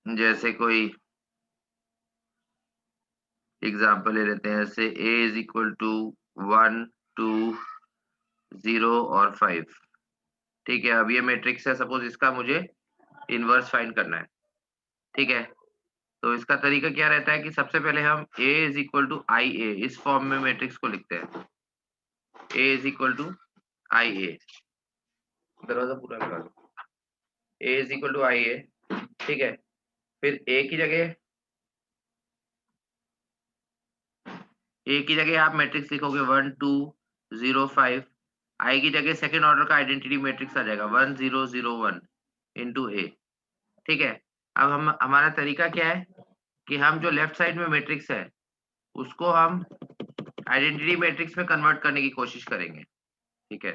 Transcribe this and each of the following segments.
जैसे कोई एग्जांपल ले लेते हैं, जैसे a इज इक्वल टू 1 2 0 और 5। ठीक है, अब ये मैट्रिक्स है, सपोज इसका मुझे इनवर्स फाइंड करना है। ठीक है, तो इसका तरीका क्या रहता है कि सबसे पहले हम a इज इक्वल टू आई ए इस फॉर्म में मैट्रिक्स को लिखते हैं। a इज इक्वल टू आई ए, दरवाजा पूरा लगा दो। a इज इक्वल टू आई ए। ठीक है, फिर ए की जगह आप मैट्रिक्स लिखोगे 1 2 0 5। आई की जगह सेकंड ऑर्डर का आइडेंटिटी मैट्रिक्स आ जाएगा 1 0 0 1 इंटू ए। ठीक है, अब हम हमारा तरीका क्या है कि हम जो लेफ्ट साइड में मैट्रिक्स है उसको हम आइडेंटिटी मैट्रिक्स में कन्वर्ट करने की कोशिश करेंगे। ठीक है,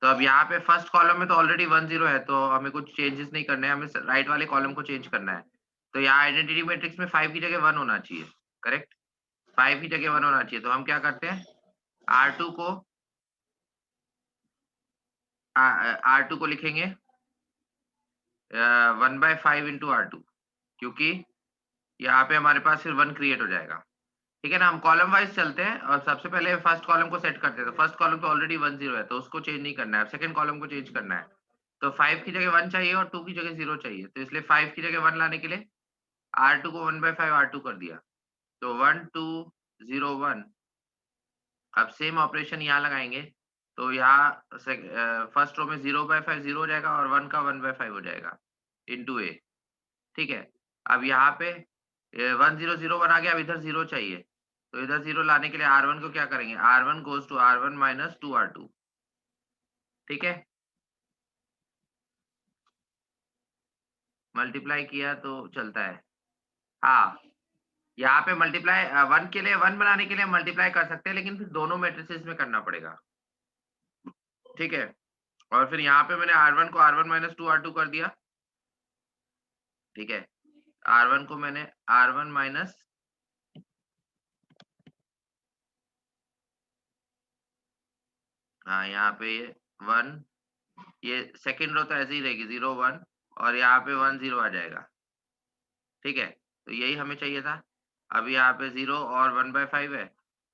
तो अब यहाँ पे फर्स्ट कॉलम में तो ऑलरेडी 1 0 है, तो हमें कुछ चेंजेस नहीं करने हैं, हमें राइट वाले कॉलम को चेंज करना है। तो यहाँ आइडेंटिटी मैट्रिक्स में 5 की जगह 1 होना चाहिए। करेक्ट, 5 की जगह 1 होना चाहिए। तो हम क्या करते हैं, R2 को R2 को लिखेंगे 1/5 इंटू R2, क्योंकि यहाँ पे हमारे पास फिर 1 क्रिएट हो जाएगा। ठीक है ना, हम कॉलम वाइज चलते हैं और सबसे पहले फर्स्ट कॉलम को सेट करते हैं। तो फर्स्ट कॉलम तो ऑलरेडी 1 0 है, तो उसको चेंज नहीं करना है, सेकंड कॉलम को चेंज करना है। तो 5 की जगह 1 चाहिए और 2 की जगह 0 चाहिए, तो इसलिए 5 की जगह 1 लाने के लिए R2 को 1/5 R2 कर दिया। तो 1 2 0 1। अब सेम ऑपरेशन यहाँ लगाएंगे, तो यहाँ फर्स्ट रो में 0/5 0 हो जाएगा और 1 का 1/5 हो जाएगा इंटू ए। ठीक है, अब यहाँ पे 1 0 0 1 आ गया, अब इधर 0 चाहिए, तो इधर 0 लाने के लिए R1 को क्या करेंगे, R1 goes to R1 minus 2 R2। ठीक है, मल्टीप्लाई किया तो चलता है। हाँ, यहाँ पे मल्टीप्लाई 1 के लिए 1 बनाने के लिए मल्टीप्लाई कर सकते हैं, लेकिन फिर दोनों मैट्रिसेस में करना पड़ेगा। ठीक है, और फिर यहाँ पे मैंने R1 को R1 माइनस 2 R2 कर दिया। ठीक है, R1 को मैंने R1 माइनस, हाँ यहाँ पे 1, ये सेकंड रो तो ऐसे ही रहेगी 0 1 और यहाँ पे 1 0 आ जाएगा। ठीक है, तो यही हमें चाहिए था। अब यहाँ पे 0 और 1/5 है,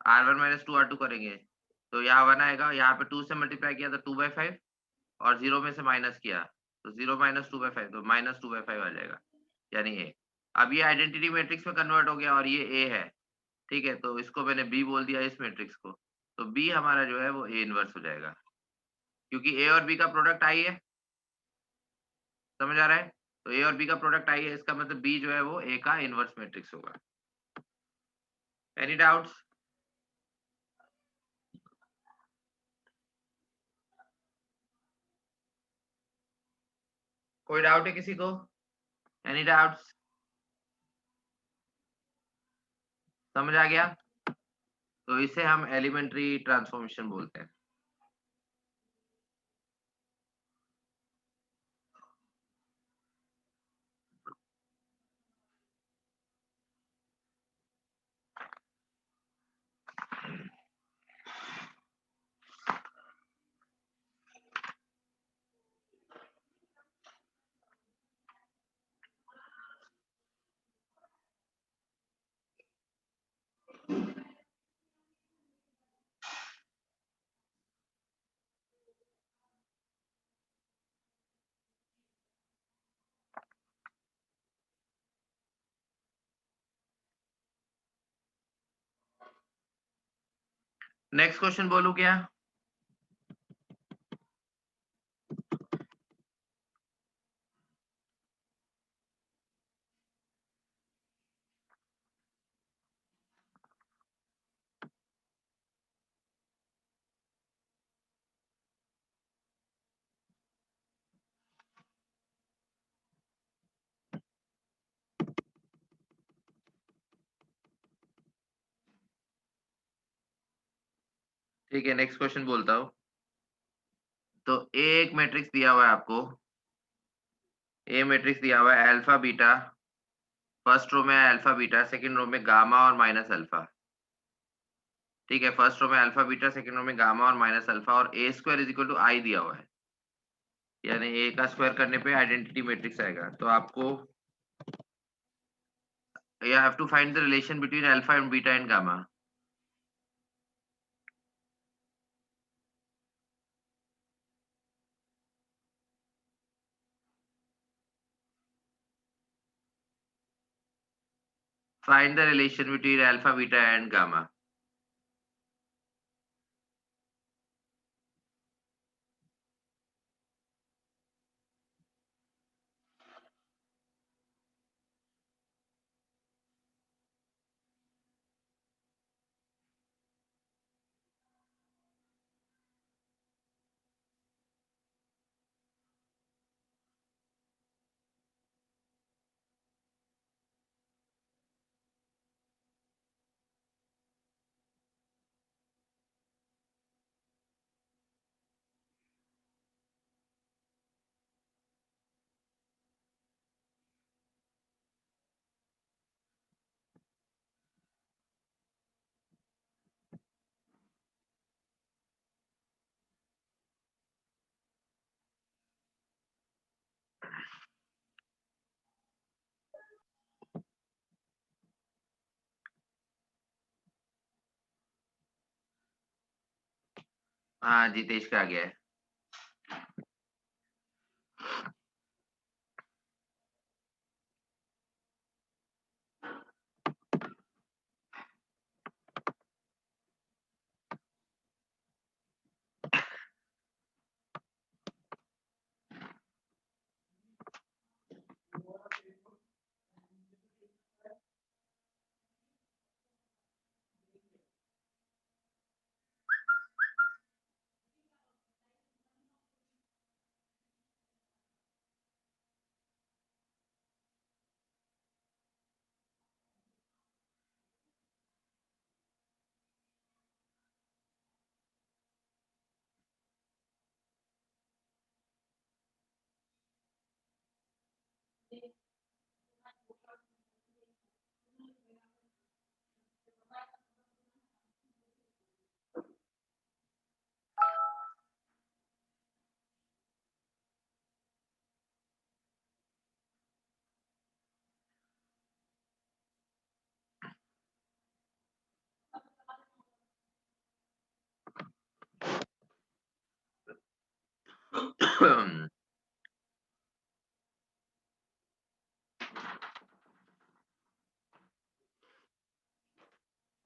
R1 माइनस 2 R2 करेंगे, तो यहाँ 1 आएगा, यहाँ पे 2 से मल्टीप्लाई किया तो 2/5 और 0 में से माइनस किया, तो 0 माइनस 2/5 तो माइनस 2/5 आ जाएगा, यानी ए। अब ये आइडेंटिटी मैट्रिक्स में कन्वर्ट हो गया और ये ए है। ठीक है, तो इसको मैंने बी बोल दिया इस मैट्रिक्स को, तो बी हमारा जो है वो ए इनवर्स हो जाएगा, क्योंकि ए और बी का प्रोडक्ट आई है। समझ आ रहा है? तो ए और बी का प्रोडक्ट आई है, इसका मतलब बी जो है वो ए का इनवर्स मैट्रिक्स होगा। Any doubts? कोई डाउट है किसी को? Any doubts? समझ आ गया? तो इसे हम एलिमेंट्री ट्रांसफॉर्मेशन बोलते हैं। नेक्स्ट क्वेश्चन बोलूं क्या? ठीक है, नेक्स्ट क्वेश्चन बोलता हूँ। तो ए एक मैट्रिक्स दिया हुआ है आपको, ए मैट्रिक्स दिया हुआ है अल्फा बीटा, फर्स्ट रो में अल्फा बीटा, सेकंड रो में गामा और माइनस अल्फा। ठीक है, फर्स्ट रो में अल्फा बीटा, सेकंड रो में गामा और माइनस अल्फा, और ए स्क्वायर इज इक्वल टू आई दिया हुआ है, यानी ए का स्क्वायर करने पे आइडेंटिटी मैट्रिक्स आएगा। तो आपको You have to find the relation between alpha and beta and gamma. Find the relation between alpha, beta and gamma. हाँ, जितेश का आ गया है।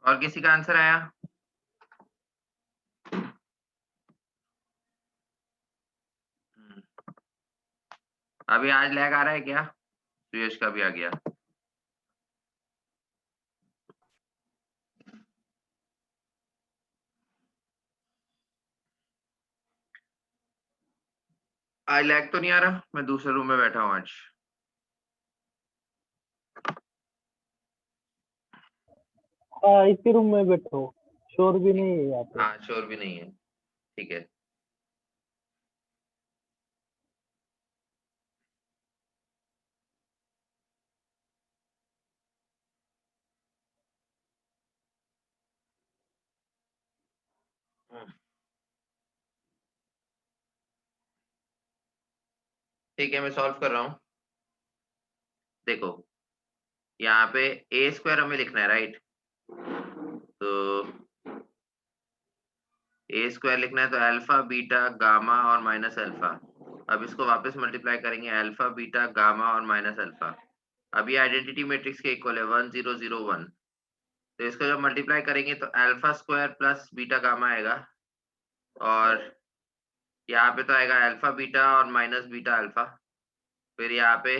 और किसी का आंसर आया? अभी आज लैग आ रहा है क्या? सुयश का भी आ गया। आज लैग तो नहीं आ रहा? मैं दूसरे रूम में बैठा हूँ आज। हाँ, इसी रूम में बैठो, शोर भी नहीं है यहाँ पे। हाँ, शोर भी नहीं है, ठीक है। ठीक है, मैं सॉल्व कर रहा हूँ। देखो, यहाँ पे ए स्क्वायर हमें लिखना है, राइट? तो ए स्क्वायर लिखना है, तो अल्फा, बीटा, गामा और माइनस अल्फा। अब इसको वापस मल्टीप्लाई करेंगे, अल्फा, बीटा, गामा और माइनस अल्फा। अब ये आइडेंटिटी मैट्रिक्स के इक्वल है 1 0 0 1। तो इसको जब मल्टीप्लाई करेंगे तो alpha square plus beta gamma आएगा, और यहाँ पे तो आएगा अल्फा बीटा और माइनस बीटा अल्फा। फिर यहाँ पे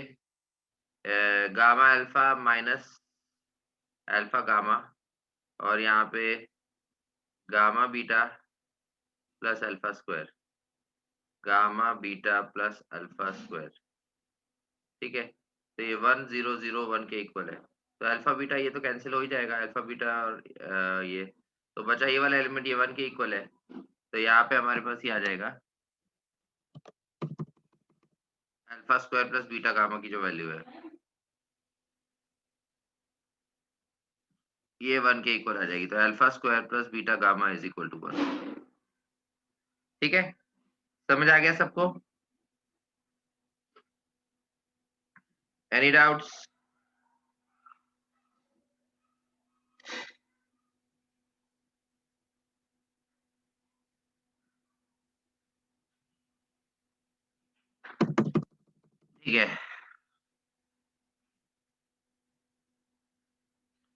gamma alpha minus alpha gamma, और यहाँ पे gamma beta plus alpha square, gamma beta plus alpha square. ठीक है, तो ये 1 0 0 1 के इक्वल है। तो अल्फा बीटा ये तो कैंसिल हो ही जाएगा, अल्फा बीटा और ये तो बचा ये वाला एलिमेंट, ये 1 के इक्वल है। तो यहाँ पे हमारे पास ये आ जाएगा alpha square plus beta gamma की जो वैल्यू है, ये 1 के इक्वल आ जाएगी। तो alpha square plus beta gamma is equal to 1। ठीक है, समझ आ गया सबको? Any doubts? ठीक है,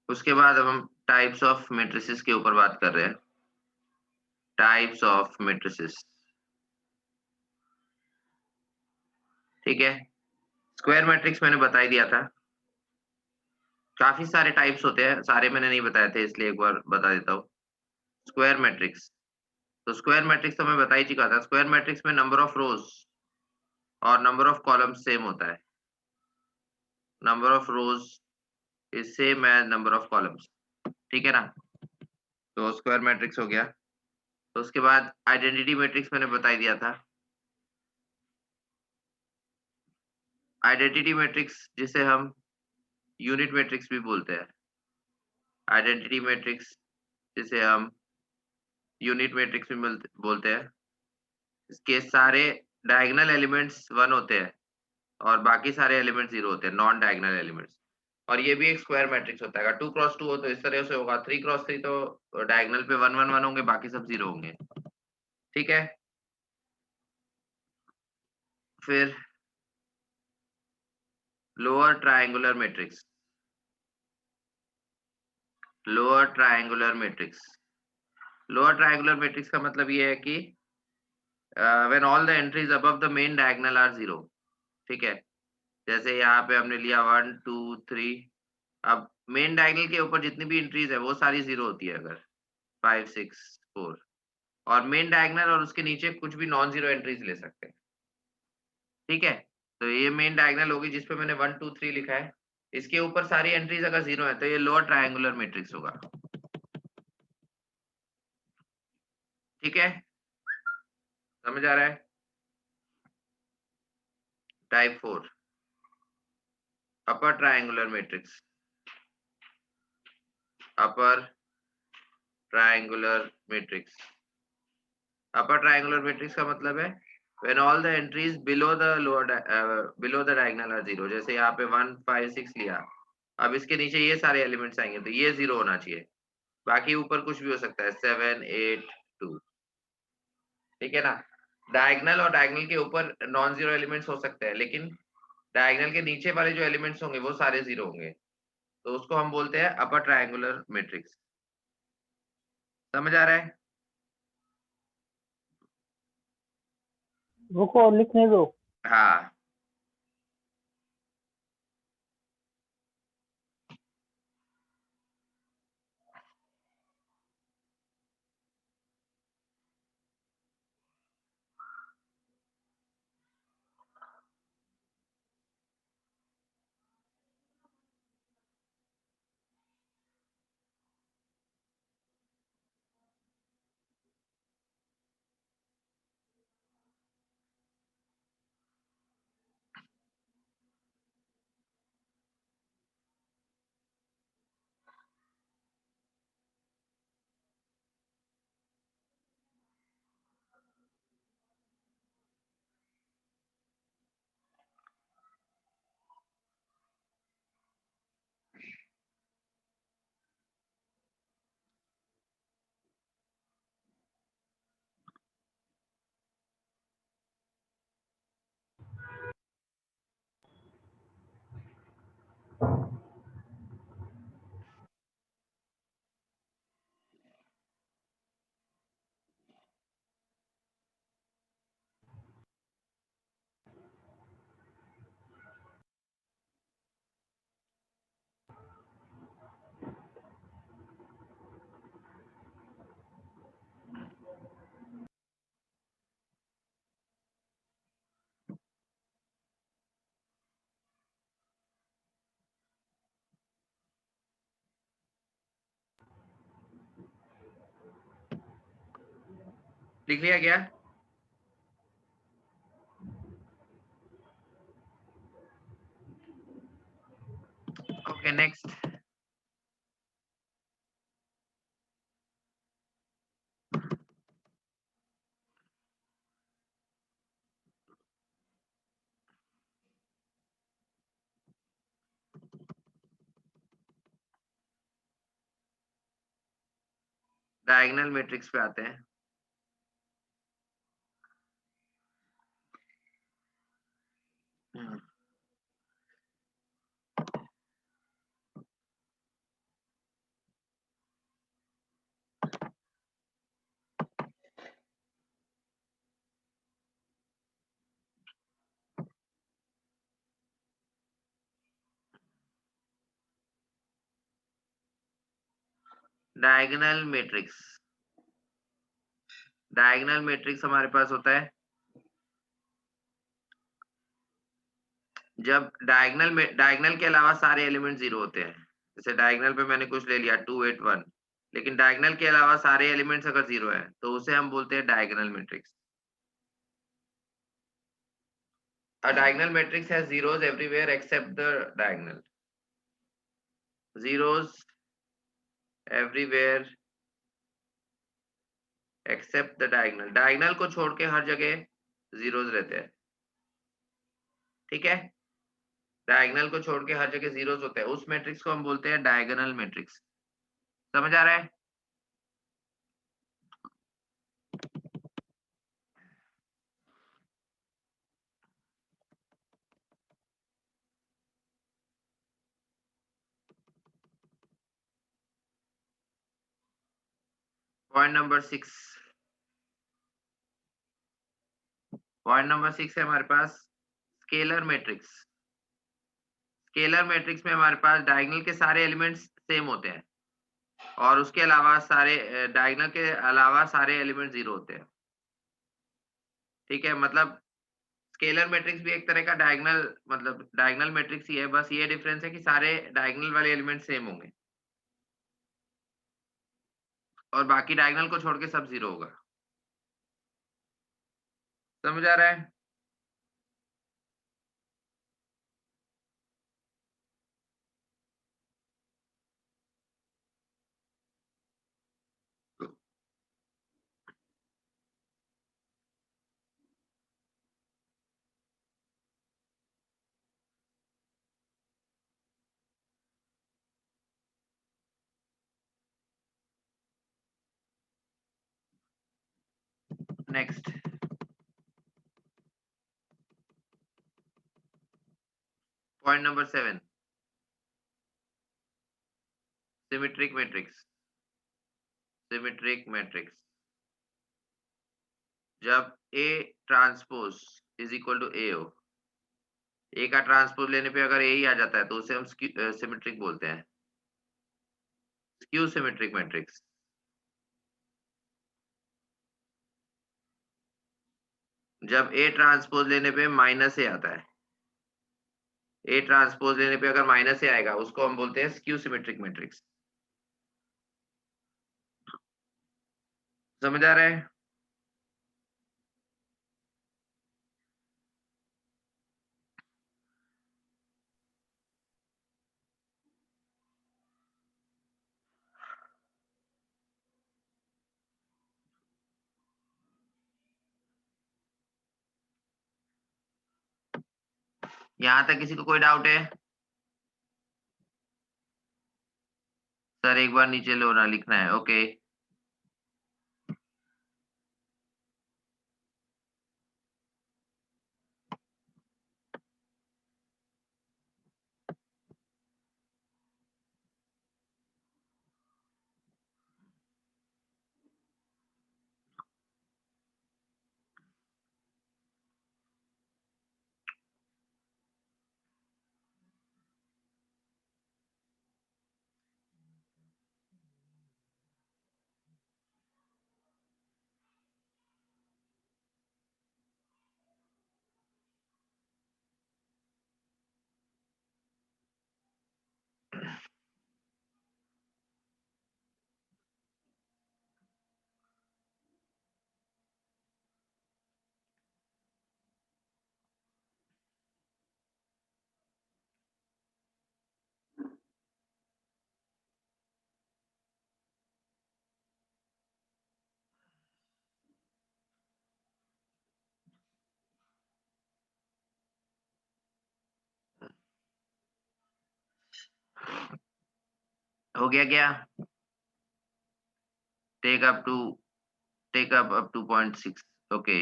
उसके बाद अब हम टाइप्स ऑफ मैट्रिसेस के ऊपर बात कर रहे हैं। टाइप्स ऑफ मैट्रिसेस, ठीक है। स्क्वायर मैट्रिक्स मैंने बता ही दिया था। काफी सारे टाइप्स होते हैं, सारे मैंने नहीं बताए थे, इसलिए एक बार बता देता हूँ। स्क्वायर मैट्रिक्स, तो स्क्वायर मैट्रिक्स तो मैं बता ही चुका था। स्क्वायर मैट्रिक्स में नंबर ऑफ रोज और नंबर ऑफ कॉलम्स सेम होता है। Number of rows is same as number of columns, ठीक है ना। तो स्क्वायर मैट्रिक्स हो गया। तो उसके बाद आइडेंटिटी मैट्रिक्स मैंने बता ही दिया था। आइडेंटिटी मैट्रिक्स जिसे हम यूनिट मैट्रिक्स भी बोलते हैं। आइडेंटिटी मैट्रिक्स जिसे हम यूनिट मैट्रिक्स भी बोलते हैं। इसके सारे डायगोनल एलिमेंट्स 1 होते हैं और बाकी सारे एलिमेंट्स 0 होते हैं, नॉन डायगोनल एलिमेंट्स। और ये भी एक स्क्वायर मैट्रिक्स होता है। अगर 2 क्रॉस 2 हो तो इस तरह से होगा, 3 क्रॉस 3 तो डायगोनल पे 1 1 1 होंगे, बाकी सब 0 होंगे, ठीक है। फिर lower triangular matrix, lower triangular matrix. Lower triangular matrix का मतलब ये है कि when all the entries above the main diagonal are 0, ठीक है। जैसे यहाँ पे हमने लिया 1 2 3, अब मेन डायगोनल के ऊपर जितनी भी एंट्रीज है वो सारी 0 होती है। अगर 5 6 4 और मेन डायगोनल और उसके नीचे कुछ भी नॉन जीरो एंट्रीज ले सकते हैं, ठीक है। तो ये मेन डायगोनल होगी जिसपे मैंने 1 2 3 लिखा है। इसके ऊपर सारी एंट्रीज अगर 0 है तो ये लोअर ट्रायंगुलर मैट्रिक्स होगा, ठीक है। समझ आ रहा है। Type 4 upper triangular matrix. Upper triangular matrix, upper triangular matrix का मतलब है when all the entries below the below the diagonal are 0। जैसे यहाँ पे 1 5 6 लिया, अब इसके नीचे ये सारे एलिमेंट्स आएंगे तो ये 0 होना चाहिए, बाकी ऊपर कुछ भी हो सकता है 7 8 2, ठीक है ना। डायगोनल और डायगोनल के ऊपर नॉन जीरो एलिमेंट्स हो सकते हैं, लेकिन डायगोनल के नीचे वाले जो एलिमेंट्स होंगे वो सारे 0 होंगे, तो उसको हम बोलते हैं अपर ट्रायंगुलर मैट्रिक्स। समझ आ रहा है। रुको लिखने दो। हाँ, लिख लिया क्या? Okay, next. डायगोनल मैट्रिक्स पे आते हैं। Diagonal matrix. डायगोनल मैट्रिक्स हमारे पास होता है जब डायगोनल के अलावा सारे एलिमेंट 0 होते हैं। जैसे डायगोनल पे मैंने कुछ ले लिया 2 8 1, लेकिन डायगोनल के अलावा सारे एलिमेंट्स अगर 0 है तो उसे हम बोलते हैं diagonal matrix. A diagonal matrix has zeros everywhere except the diagonal. Zeros everywhere except the diagonal. Diagonal को छोड़ के हर जगह zeros रहते हैं। ठीक है? डायगोनल को छोड़ के हर जगह zeros होते हैं। उस मैट्रिक्स को हम बोलते हैं डायगोनल मैट्रिक्स। समझ आ रहा है? Point number 6। पॉइंट नंबर 6 है हमारे पास स्केलर मैट्रिक्स। स्केलर मैट्रिक्स में हमारे पास डायगोनल के सारे एलिमेंट्स सेम होते हैं और उसके अलावा सारे डायगोनल के अलावा सारे एलिमेंट 0 होते हैं। ठीक है? मतलब स्केलर मैट्रिक्स भी एक तरह का डायगोनल मैट्रिक्स ही है, बस ये डिफरेंस है कि सारे डायगोनल वाले एलिमेंट सेम होंगे और बाकी डायगोनल को छोड़ के सब 0 होगा। समझ आ रहा है? Next point number 7 symmetric matrix. Symmetric matrix जब A transpose is equal to A हो, A का ट्रांसपोज लेने पे अगर A ही आ जाता है तो उसे हम सिमेट्रिक बोलते हैं, स्क्यू सिमेट्रिक मैट्रिक्स। जब A ट्रांसपोज लेने पे माइनस A आता है, A ट्रांसपोज लेने पे अगर माइनस A आएगा उसको हम बोलते हैं स्क्यू सिमेट्रिक मैट्रिक्स। समझ आ रहा है? यहाँ तक किसी को कोई डाउट है? सर एक बार नीचे लो ना, लिखना है। ओके। हो गया क्या? Take up to take up to point 6। Okay.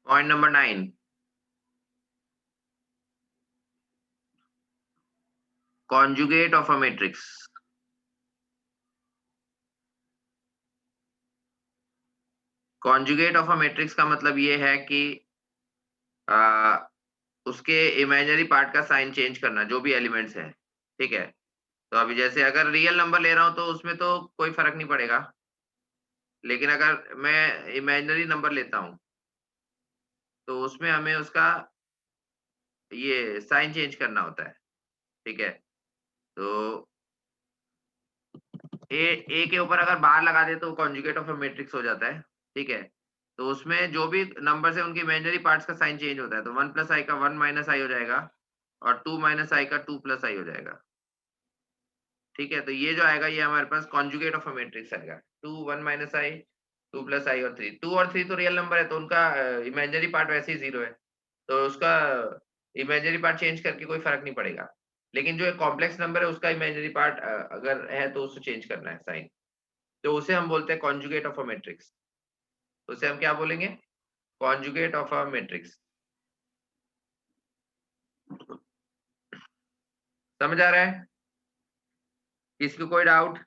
Point number 9, conjugate of a matrix. Conjugate of a matrix का मतलब ये है कि आ, उसके इमेजिनरी पार्ट का साइन चेंज करना, जो भी एलिमेंट्स है, ठीक है। तो अभी जैसे अगर रियल नंबर ले रहा हूं तो उसमें तो कोई फर्क नहीं पड़ेगा, लेकिन अगर मैं इमेजिनरी नंबर लेता हूं तो उसमें हमें उसका ये साइन चेंज करना होता है, ठीक है। तो ए के ऊपर अगर बार लगा दे तो कॉन्जुगेट ऑफ अ मैट्रिक्स हो जाता है, ठीक है। तो उसमें जो भी नंबर्स है उनके इमेजिनरी पार्ट्स का साइन चेंज होता है, तो 1 प्लस आई का 1 माइनस आई हो जाएगा और 2 माइनस आई का 2 प्लस आई हो जाएगा, ठीक है। तो ये जो आएगा ये हमारे पास कॉन्जुगेट ऑफ अ मैट्रिक्स आएगा। 2 1 माइनस आई 2 प्लस आई और 3, 2 और 3 तो रियल नंबर है तो उनका इमेजिनरी पार्ट वैसे ही 0 है, तो उसका इमेजिनरी पार्ट चेंज करके कोई फर्क नहीं पड़ेगा। लेकिन जो एक कॉम्प्लेक्स नंबर है उसका इमेजिनरी पार्ट अगर है तो उसको चेंज करना है साइन, तो उसे हम बोलते हैं कॉन्जुगेट ऑफ अ मैट्रिक्स। उसे हम क्या बोलेंगे? Conjugate of a matrix. समझ आ रहा है? किसी को कोई doubt?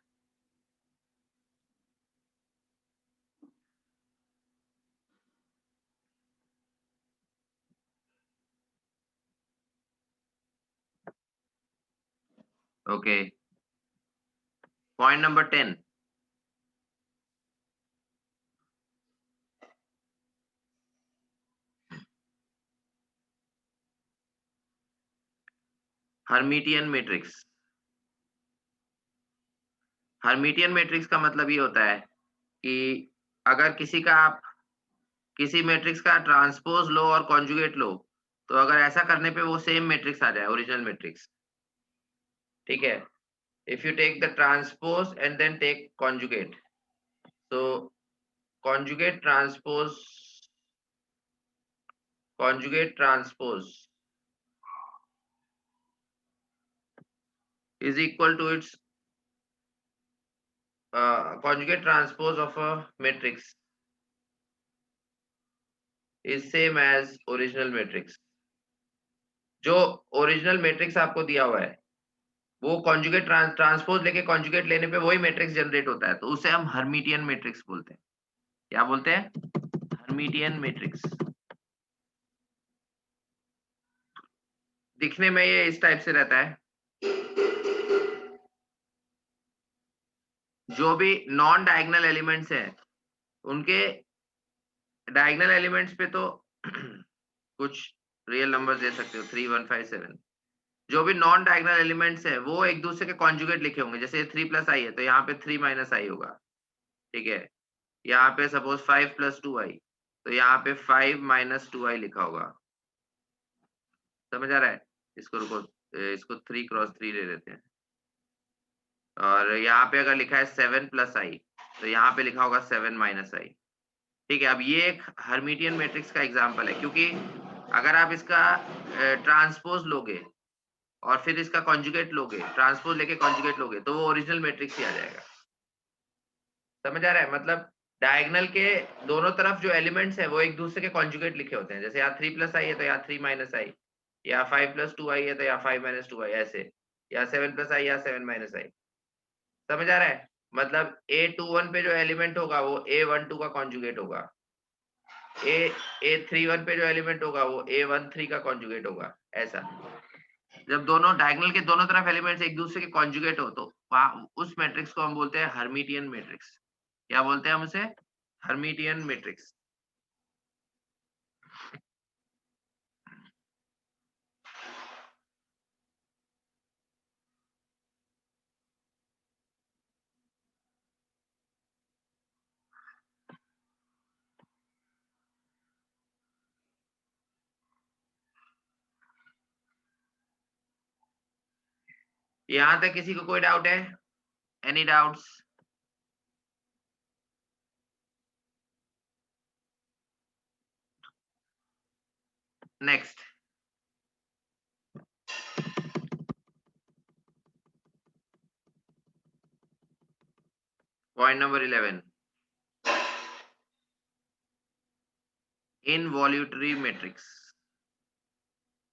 Okay, point number 10, Hermitian matrix. Hermitian matrix का मतलब ये होता है कि अगर किसी मैट्रिक्स का ट्रांसपोज लो और कॉन्जुगेट लो, तो अगर ऐसा करने पे वो सेम मैट्रिक्स आ जाए, ओरिजिनल मैट्रिक्स, ठीक है। If you take the transpose and then take conjugate, तो conjugate transpose conjugate transpose is equal to its conjugate transpose of a matrix is same as original matrix। जो original matrix आपको दिया हुआ है वो conjugate transpose लेके conjugate लेने पे वही मैट्रिक्स जनरेट होता है, तो उसे हम हर्मिटियन मैट्रिक्स बोलते हैं। क्या बोलते हैं? Hermitian matrix. दिखने में ये इस टाइप से रहता है। जो भी नॉन डायगोनल एलिमेंट्स हैं उनके डायगोनल एलिमेंट्स पे तो कुछ रियल नंबर दे सकते हो, 3 1 5 7। जो भी नॉन डायगोनल एलिमेंट्स है वो एक दूसरे के कॉन्जुगेट लिखे होंगे, जैसे 3 प्लस आई है तो यहाँ पे 3 माइनस आई होगा, ठीक है। यहाँ पे सपोज 5 प्लस 2 आई, तो यहाँ पे 5 माइनस 2 आई लिखा होगा। समझ आ रहा है? इसको रुको, इसको 3 क्रॉस 3 ले लेते हैं। और यहाँ पे अगर लिखा है 7 प्लस आई, तो यहाँ पे लिखा होगा 7 माइनस आई, ठीक है। अब ये एक हर्मिटियन मैट्रिक्स का एग्जांपल है, क्योंकि अगर आप इसका ट्रांसपोज लोगे और फिर इसका कॉन्जुगेट लोगे, ट्रांसपोज लेके कॉन्जुगेट लोगे, तो वो ओरिजिनल मैट्रिक्स ही आ जाएगा। समझ आ रहा है? मतलब डायगोनल के दोनों तरफ जो एलिमेंट्स है वो एक दूसरे के कॉन्जुगेट लिखे होते हैं, जैसे यहाँ 3 प्लस आई है तो यहाँ 3 माइनस आई, या 5 प्लस 2 आई है तो यहाँ 5 माइनस 2 आई, ऐसे, या 7 प्लस आई या 7 माइनस आई। समझ आ रहा है? मतलब A21 पे जो एलिमेंट होगा वो A12 का कॉन्जुगेट होगा, ए A31 पे जो एलिमेंट होगा वो A13 का कॉन्जुगेट होगा, ऐसा। जब दोनों डायगोनल के दोनों तरफ एलिमेंट्स एक दूसरे के कॉन्जुगेट हो तो उस मैट्रिक्स को हम बोलते हैं हर्मिटियन मैट्रिक्स। क्या बोलते हैं हम उसे? Hermitian matrix. यहां तक किसी को कोई डाउट है? Any doubts? Next, point number 11, involutory matrix,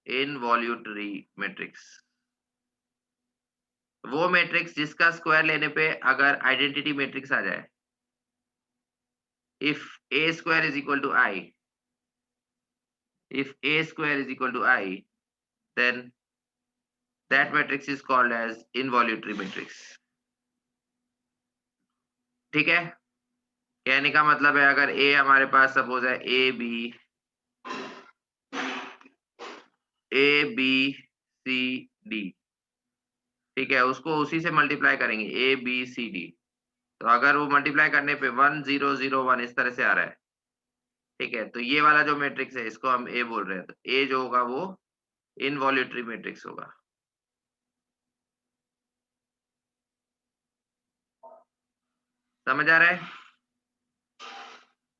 involutory matrix वो मैट्रिक्स जिसका स्क्वायर लेने पे अगर आइडेंटिटी मैट्रिक्स आ जाए, if a square is equal to I, if a square is equal to I, then that matrix is called as involutory matrix. ठीक है, कहने का मतलब है अगर a हमारे पास सपोज है a b c d, ठीक है, उसको उसी से मल्टीप्लाई करेंगे a b c d, तो अगर वो मल्टीप्लाई करने पे 1 0 0 1 इस तरह से आ रहा है, ठीक है, तो ये वाला जो मैट्रिक्स है इसको हम a बोल रहे हैं, तो a जो होगा वो इनवॉल्यूटरी मैट्रिक्स होगा। समझ आ रहा है?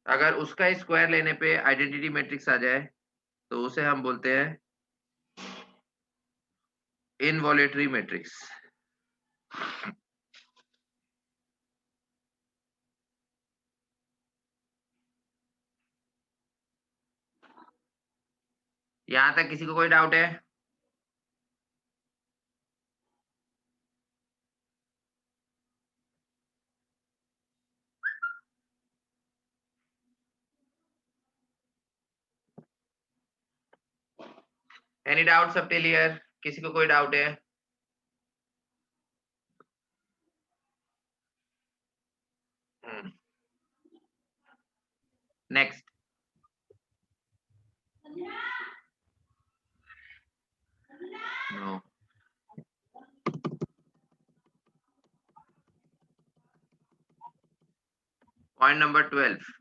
अगर उसका स्क्वायर लेने पे आइडेंटिटी मैट्रिक्स आ जाए तो उसे हम बोलते हैं इनवॉल्यूटरी मैट्रिक्स। यहां तक किसी को कोई डाउट है? Any doubt? सब क्लियर? किसी को कोई डाउट है? Next, no, point number 12,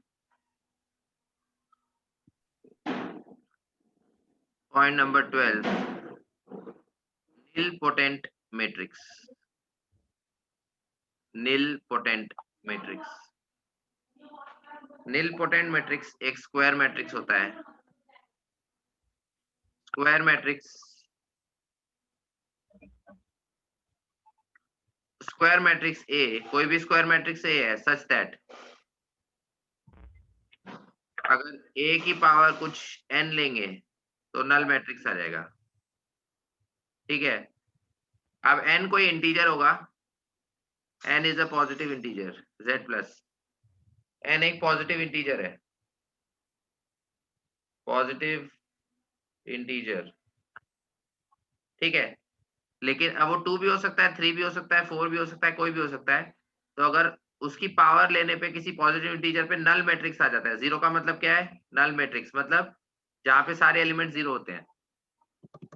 point number 12, nilpotent matrix, nilpotent matrix. nilpotent matrix एक स्क्वायर मैट्रिक्स होता है। Square matrix, square matrix A, कोई भी स्क्वायर मैट्रिक्स ए है सच दैट अगर a की पावर कुछ n लेंगे तो नल मैट्रिक्स आ जाएगा। ठीक है, अब n कोई इंटीजर होगा, n is a positive integer, z plus n एक पॉजिटिव इंटीजर है, पॉजिटिव इंटीजर, ठीक है, लेकिन अब वो 2 भी हो सकता है, 3 भी हो सकता है, 4 भी हो सकता है, कोई भी हो सकता है। तो अगर उसकी पावर लेने पे किसी पॉजिटिव इंटीजर पे नल मैट्रिक्स आ जाता है। जीरो का मतलब क्या है? नल मैट्रिक्स मतलब जहाँ पे सारे एलिमेंट जीरो होते हैं।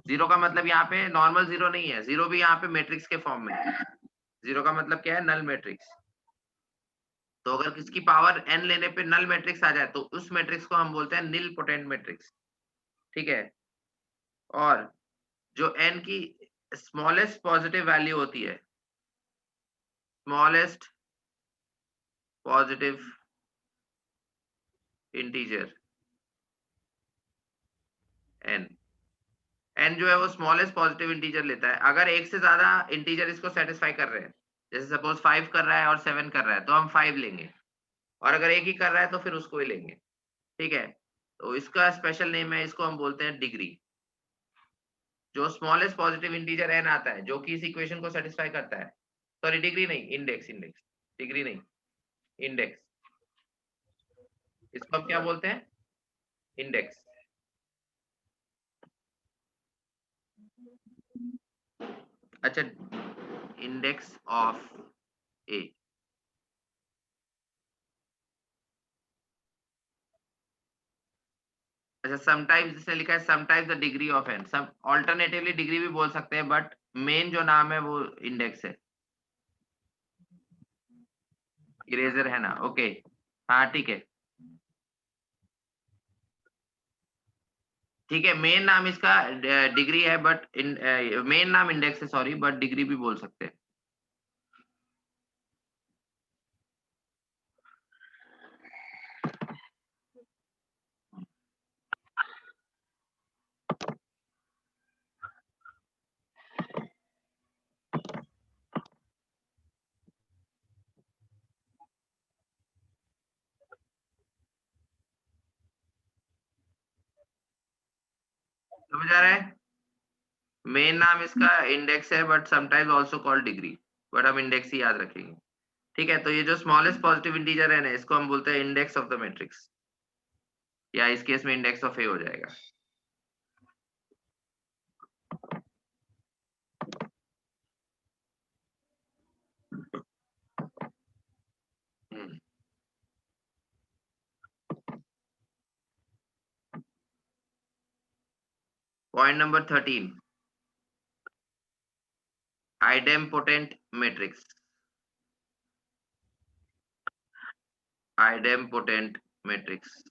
जीरो का मतलब यहाँ पे नॉर्मल जीरो नहीं है, जीरो भी यहाँ पे मैट्रिक्स के फॉर्म में है। जीरो का मतलब क्या है? Null matrix. तो अगर किसकी पावर n लेने पे नल मैट्रिक्स आ जाए तो उस मैट्रिक्स को हम बोलते हैं निल पोटेंट मैट्रिक्स। ठीक है, और जो n की स्मॉलेस्ट पॉजिटिव वैल्यू होती है, smallest positive integer n, n जो है वो स्मॉलेस्ट पॉजिटिव इंटीजर लेता है। अगर एक से ज्यादा इंटीजर इसको सेटिस्फाई कर रहे हैं, जैसे सपोज 5 कर रहा है और 7 कर रहा है, तो हम 5 लेंगे, और अगर एक ही कर रहा है तो फिर उसको ही लेंगे। ठीक है, तो इसका स्पेशल नेम है, इसको हम बोलते हैं डिग्री। जो स्मॉलेस्ट पॉजिटिव इंटीजर n आता है जो कि इस इक्वेशन को सेटिस्फाई करता है, सॉरी डिग्री नहीं, इंडेक्स, इंडेक्स, डिग्री नहीं, इंडेक्स, इसको हम क्या बोलते हैं? इंडेक्स। अच्छा, इंडेक्स ऑफ ए। अच्छा, समटाइम्स इसने लिखा है sometimes the degree of n, सब ऑल्टरनेटिवली डिग्री भी बोल सकते हैं, बट मेन जो नाम है वो इंडेक्स है। इरेजर है ना? ओके, हाँ ठीक है, ठीक है, मेन नाम इसका डिग्री है, बट मेन नाम इंडेक्स है, सॉरी, बट डिग्री भी बोल सकते हैं। समझ आ रहा है? मेन नाम इसका इंडेक्स है, but sometimes also called degree, but हम इंडेक्स ही याद रखेंगे। ठीक है, तो ये जो स्मॉलेस्ट पॉजिटिव इंटीजर है ना, इसको हम बोलते हैं इंडेक्स ऑफ द मैट्रिक्स, या इस केस में इंडेक्स ऑफ ए हो जाएगा। Point number 13, idempotent matrix. Idempotent matrix.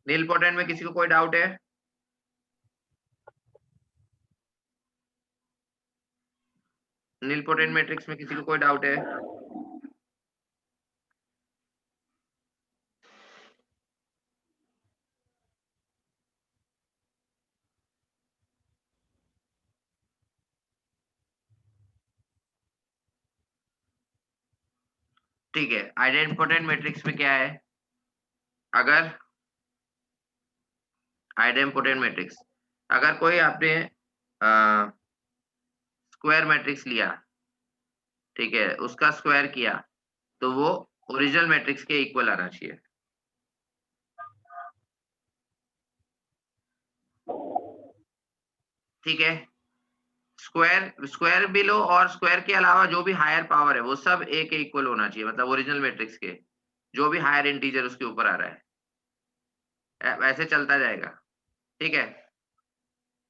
Nilpotent में किसी को कोई डाउट है? नीलपोटेंट मैट्रिक्स में किसी को कोई डाउट है? ठीक है, आइडेम्पोटेंट मैट्रिक्स में क्या है? अगर आइडेम्पोटेंट मैट्रिक्स, अगर कोई आपने स्क्वायर मैट्रिक्स लिया, ठीक है, उसका स्क्वायर किया, तो वो ओरिजिनल मैट्रिक्स के इक्वल आना चाहिए। ठीक है, स्क्वायर स्क्वायर भी लो, और स्क्वायर के अलावा जो भी हायर पावर है वो सब ए के इक्वल होना चाहिए, मतलब ओरिजिनल मैट्रिक्स के जो भी हायर इंटीजर उसके ऊपर आ रहा है, वैसे चलता जाएगा। ठीक है,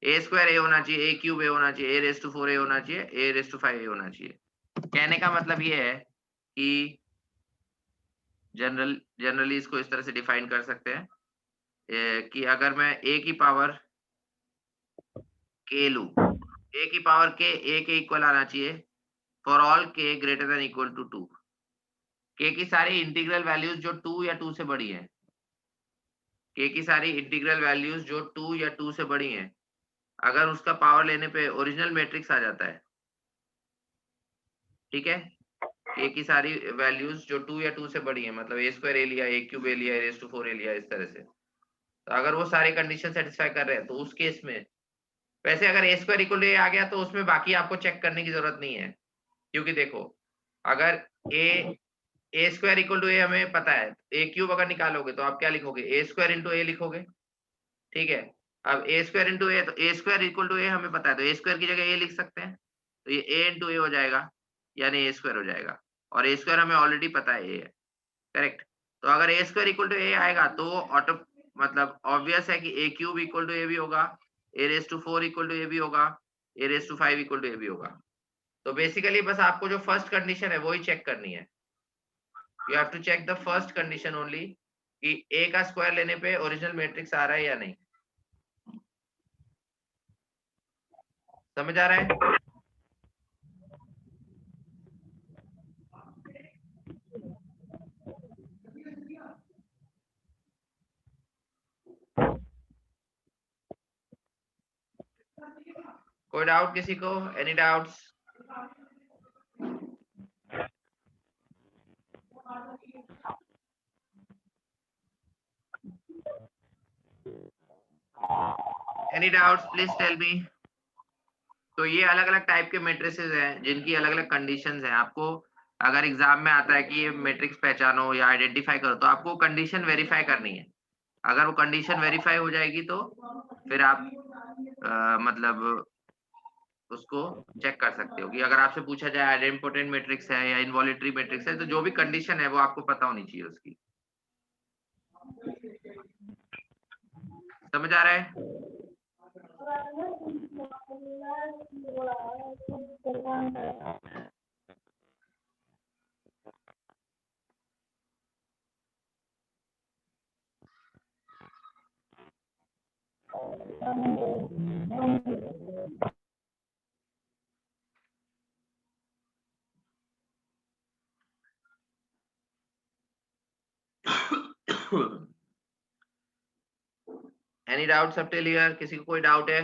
ए स्क्वायर ए होना चाहिए, ए क्यूब ए होना चाहिए, ए रेस टू 4 ए होना चाहिए, ए रेस टू 5 ए होना चाहिए। कहने का मतलब ये है कि जनरली इसको इस तरह से डिफाइन कर सकते हैं, कि अगर मैं ए की पावर के लूं, ए की पावर के ए के इक्वल आना चाहिए फॉर ऑल के ग्रेटर देन इक्वल टू 2। के की सारी इंटीग्रल वैल्यूज जो 2 या 2 से बड़ी हैं, के की सारी इंटीग्रल वैल्यूज जो 2 या 2 से बड़ी हैं, अगर उसका पावर लेने पे ओरिजिनल मैट्रिक्स आ जाता है। ठीक है, ए की सारी वैल्यूज जो 2 या 2 से बड़ी है, मतलब ए स्क्वायर ए लिया, ए क्यूब ए लिया, ए रेज़ टू 4 ए लिया, इस तरह से, तो अगर वो सारी कंडीशन सेटिस्फाई कर रहे हैं, तो उस केस में वैसे अगर ए स्क्वायर इक्वल टू ए आ गया तो उसमें बाकी आपको चेक करने की जरूरत नहीं है, क्योंकि देखो, अगर ए स्क्वायर इक्वल टू ए हमें पता है, ए क्यूब अगर निकालोगे तो आप क्या लिखोगे, ए स्क्वायर इंटू ए लिखोगे। ठीक है, अब ए स्क्वायर इंटू ए, तो ए स्क्वायर इक्वल टू ए हमें पता है, तो ए स्क्वायर की जगह ए लिख सकते हैं, तो ये ए इंटू ए हो जाएगा, यानी ए स्क्वायर हो जाएगा, और ए स्क्वायर हमें ऑलरेडी पता है ए है। करेक्ट, तो अगर ए स्क्वायर इक्वल टू ए आएगा तो ऑटो मतलब ऑब्वियस है कि ए क्यूब इक्वल टू ए भी होगा, ए रेज़ टू 4 इक्वल टू ए भी होगा, ए रेज़ टू 5 इक्वल टू ए भी होगा। तो बेसिकली बस आपको जो फर्स्ट कंडीशन है वो ही चेक करनी है। You have to check the first condition only, कि ए का स्क्वायर लेने पे ओरिजिनल मैट्रिक्स आ रहा है या नहीं। समझ आ रहा है? कोई डाउट किसी को? Any doubts? Any doubts, please tell me. तो ये अलग-अलग टाइप के मैट्रिसेस हैं, जिनकी अलग-अलग कंडीशंस हैं। आपको अगर एग्जाम में आता है कि ये मैट्रिक्स पहचानो या आइडेंटिफाई करो, तो आपको कंडीशन वेरीफाई करनी है। अगर वो कंडीशन वेरीफाई हो जाएगी तो फिर आप मतलब उसको चेक कर सकते हो, कि अगर आपसे पूछा जाए आइडेंटिपोटेंट मैट्रिक्स है या इनवॉल्यूटरी मैट्रिक्स है, तो जो भी कंडीशन है वो आपको पता होनी चाहिए उसकी। समझ आ रहा है? एनी डाउट सब टिल हियर? किसी को कोई डाउट है?